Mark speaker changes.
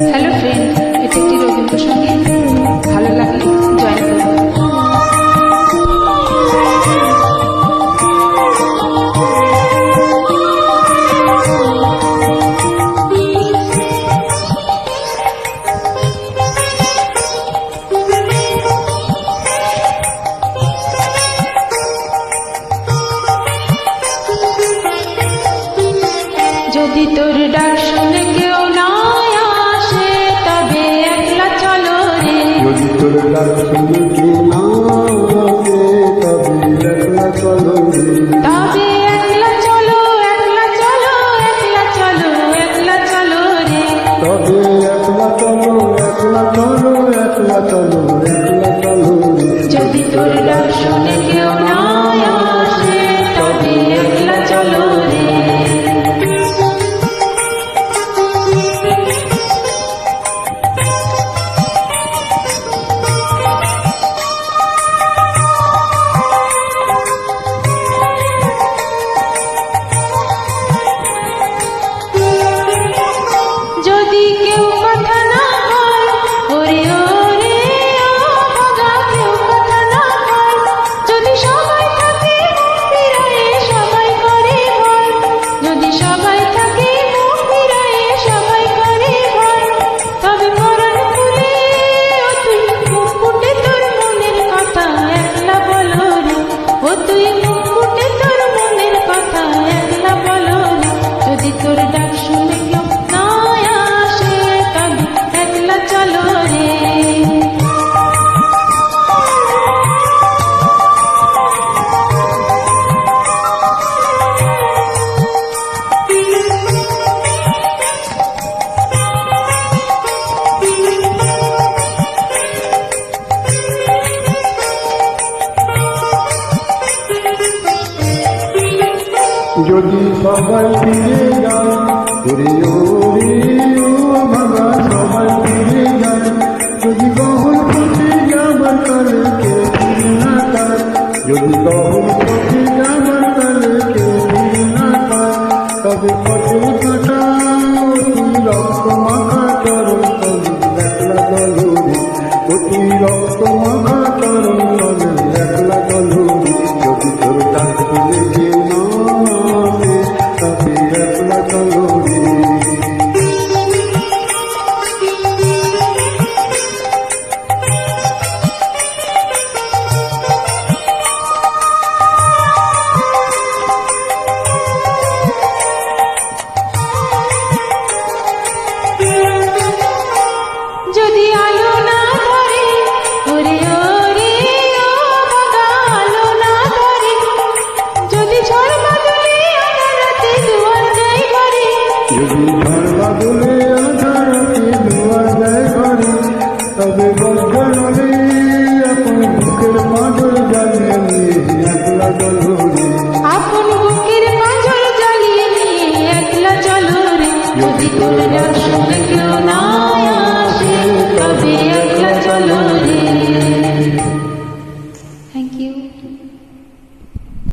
Speaker 1: Hello friend, এটি একটি রবীন্দ্রসঙ্গীত। ভালো লাগলে জয়েন করুন। যদি তোর ডাক শুনে কেউ না আসে, তবে একলা চলো রে।
Speaker 2: যদি তোর ডাক শুনে কেউ না আসে, তবে একলা চলো রে।
Speaker 1: তবে একলা চলো, একলা চলো, একলা চলো, একলা চলো রে।
Speaker 2: তবে একলা চলো, একলা চলো, একলা চলো, একলা চলো রে।
Speaker 1: যদি তোর ডাক শুনে কেউ না আসে, তবে একলা চলো রে। যদি কেউ কথা না বল, ওরে ওরে ও ভাগা, কেউ কথা না বল। যদি সবাই থাকে মুখ ফিরায়ে সবাই করে বল, যদি সবাই থাকে মুখ ফিরায়ে সবাই করে বল, তবে পরাণ খুলে ও তুই মুখ ফুটে তোর মনের কথা একলা বলো রে। ও তুই মুখ ফুটে তোর মনের কথা একলা বলো রে। যদি তোর ডাক শুনে কেউ না আসে, তবে একলা চলো রে।
Speaker 2: যদি সবাই ফিরে যায়, ওরে ওরে ও ভাগা, সবাই ফিরে যায়। যদি গহন পথে যাবার কালে কেউ ফিরে না পায়, যদি গহন পথে যাবার কালে কেউ ফিরে না পায়, তবে পথে কাটা তুই রক্ত মাখা চরণ তলে একলা চলো রে। ও তুই রক্ত মাখা চরণ তলে একলা চলো রে। যদি তোর ডাক শুনে কেউ না আসে, তবে একলা চলো রে।
Speaker 1: যদি আলো না ধরে, ওরে ওরে ও ভাগা, আলো না ধরে। যদি ঝড় বাদলে আধার রাতে দুয়ার দেয় ঘরে,
Speaker 2: যদি ঝড় বাদলে আধারাতে দুয়ার দেয় ঘরে, তবে বজ্রনলে আপন বুকের পাঁজর জ্বালিয়ে নিয়ে একলা চলো রে।
Speaker 1: আপন বুকের পাঁজর জ্বালিয়ে নিয়ে একলা চলো রে। যদি তোর ডাক শুনে কেউ